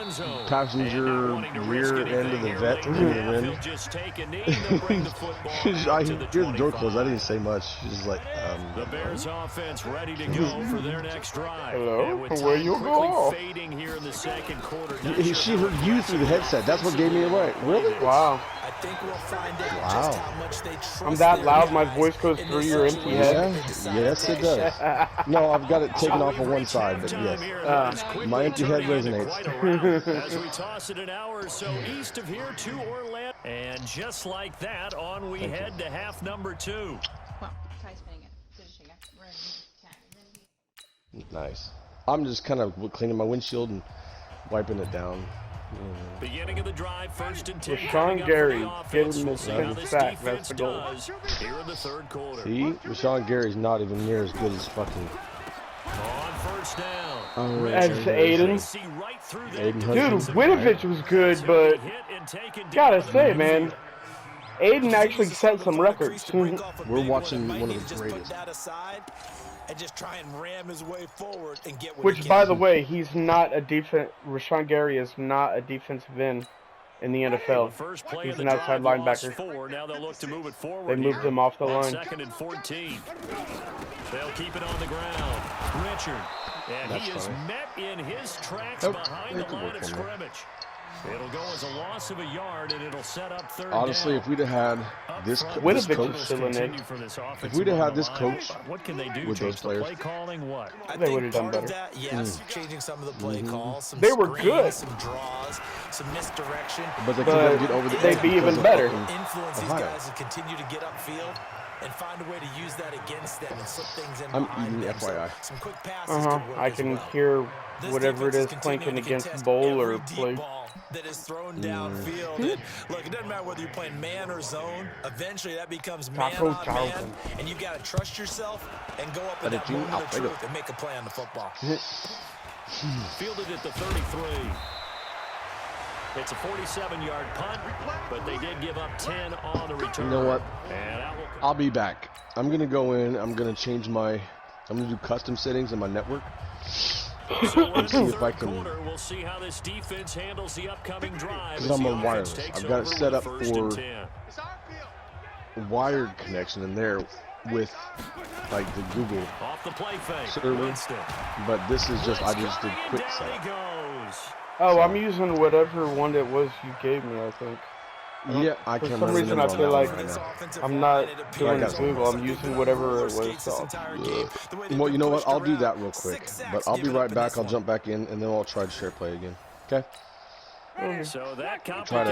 passenger rear end of the vet in the rim. I hear the door closed. I didn't say much. She's like, The Bears offense ready to go for their next drive. Hello? Where you go? Fading here in the second quarter. She heard you through the headset. That's what gave me away. Really? Wow. I think we'll find out just how much they trust I'm that loud, my voice goes through your empty head. Yes, it does. No, I've got it taken off on one side, but yes. My empty head resonates. As we toss it an hour or so east of here to Orlando. And just like that, on we head to half number 2. Nice. I'm just kind of cleaning my windshield and wiping it down. Beginning of the drive, first and 10. Rashawn Gary, get him this sack. That's the goal. Here in the third quarter. See, Rashawn Gary's not even near as good as fucking. On first down. As Aiden. Dude, Winovich was good, but gotta say, man, Aiden actually set some records. We're watching one of the greatest. And just try and ram his way forward and get Which, by the way, he's not a defense. Rashawn Gary is not a defensive end in the NFL. He's an outside linebacker. Now they'll look to move it forward. They moved him off the line. Second and 14. They'll keep it on the ground. Richard. And he is met in his tracks behind the line of scrimmage. It'll go as a loss of a yard, and it'll set up third Honestly, down. if we'd have had this coach, if we'd have had this coach what can they do? with those players, play calling what? They would have done better. Yes, changing some of the play calls. Some They were screens, good. Some draws, some misdirection. but they couldn't get over the they'd be even better. Influence these guys and continue to get upfield and find a way to use that against them and slip things in behind them. FYI. Some quick passes I can hear whatever it is clinking against bowl or play. That is thrown downfield. And look, it doesn't matter whether you're playing man or zone. Eventually, that becomes man on man, and you got to trust yourself and go up in that moment of truth and make a play on the football. Fielded at the 33. It's a 47-yard punt, but they did give up 10 on the return. You know what? And I'll be back. I'm gonna go in. I'm gonna change my. I'm gonna do custom settings in my network. Let's see if I can. We'll see how this defense handles the upcoming drive. Because I'm on wireless. I've got it set up for wired connection in there with like the Google server. But this is just I just did quick setup. Oh, I'm using whatever one it was you gave me, I think. Yeah, I For can't some reason, I remember feel like right I'm not doing Google. I'm using whatever it was called. Well, you know what? I'll do that real quick. But I'll be right back. I'll jump back in, and then I'll try to share play again. Okay? So that Try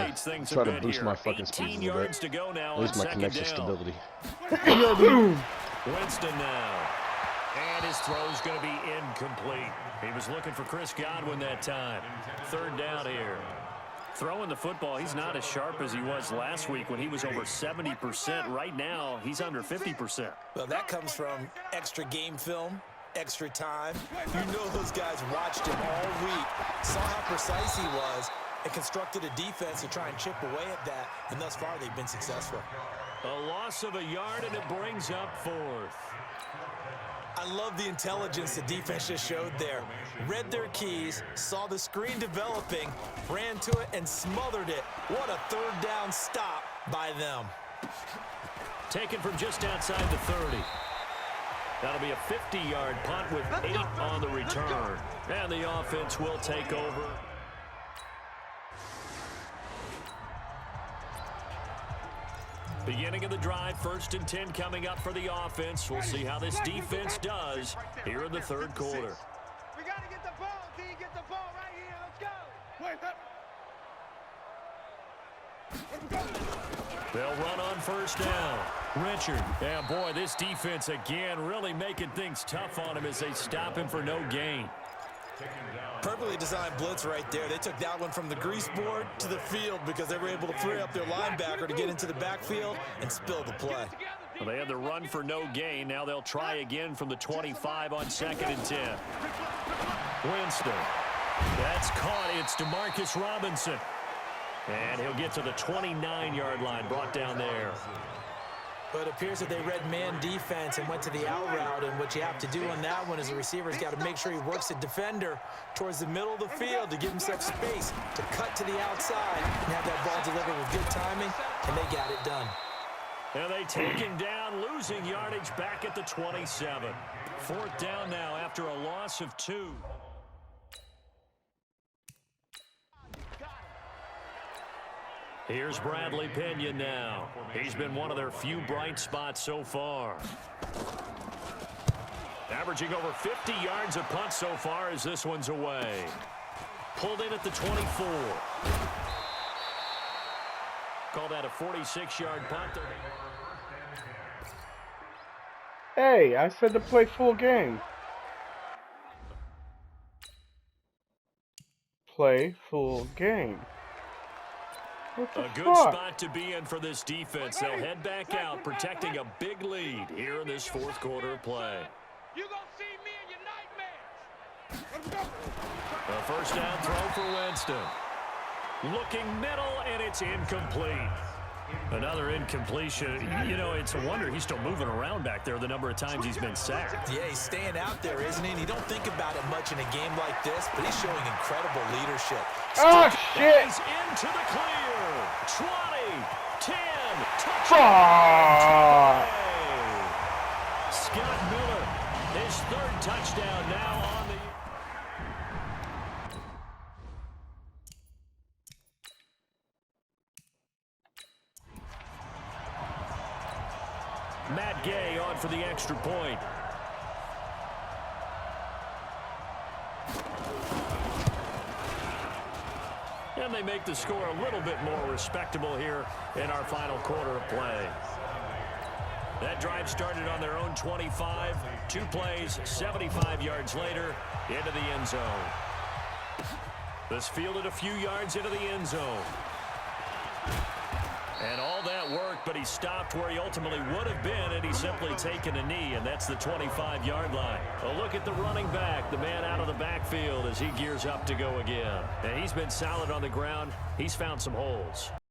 to boost my fucking speed a little bit. At least my connection stability. Winston now. And his throw's going to be incomplete. He was looking for Chris Godwin that time. Third down here. Throwing the football, he's not as sharp as he was last week when he was over 70%. Right now, he's under 50%. Well, that comes from extra game film extra time. You know those guys watched him all week, saw how precise he was, and constructed a defense to try and chip away at that, and thus far they've been successful. A loss of a yard, and it brings up 4th. I love the intelligence the defense just showed there. Read their keys, saw the screen developing, ran to it, and smothered it. What a third down stop by them. Taken from just outside the 30. That'll be a 50-yard punt with 8 on the return. And the offense will take over. Beginning of the drive, 1st and 10 coming up for the offense. We'll see how this defense does here in the 3rd quarter. We got to get the ball, D. Get the ball right here. Let's go. They'll run on 1st down. Richard. And boy, this defense again really making things tough on him as they stop him for no gain. Perfectly designed blitz right there. They took that one from the grease board to the field because they were able to free up their linebacker to get into the backfield and spill the play. Well, they had the run for no gain. Now they'll try again from the 25 on 2nd and 10. Winston. That's caught. It's DeMarcus Robinson. And he'll get to the 29-yard line, brought down there. But it appears that they read man defense and went to the out route, and what you have to do on that one is the receiver's got to make sure he works the defender towards the middle of the field to give himself space to cut to the outside and have that ball delivered with good timing, and they got it done. And they take him down, losing yardage back at the 27. 4th down now after a loss of 2. Here's Bradley Pinion now. He's been one of their few bright spots so far. Averaging over 50 yards a punt so far as this one's away. Pulled in at the 24. Call that a 46-yard punt. Hey, I said to play full game. Play full game. A good spot to be in for this defense. They'll head back out, protecting a big lead here in this 4th quarter of play. You gonna see me in your nightmares. A 1st down throw for Winston. Looking middle, and it's incomplete. Another incompletion. You know, it's a wonder he's still moving around back there the number of times he's been sacked. Yeah, he's staying out there, isn't he? And you don't think about it much in a game like this, but he's showing incredible leadership. Oh, shit! He's into the clear. 20, 10, touchdown. Fuck! Scott Miller, his 3rd touchdown now on the... Matt Gay on for the extra point. And they make the score a little bit more respectable here in our final quarter of play. That drive started on their own 25. 2 plays, 75 yards later, into the end zone. This fielded a few yards into the end zone. And all that worked, but he stopped where he ultimately would have been, and he's simply taken a knee, and that's the 25-yard line. A look at the running back, the man out of the backfield as he gears up to go again. And he's been solid on the ground. He's found some holes.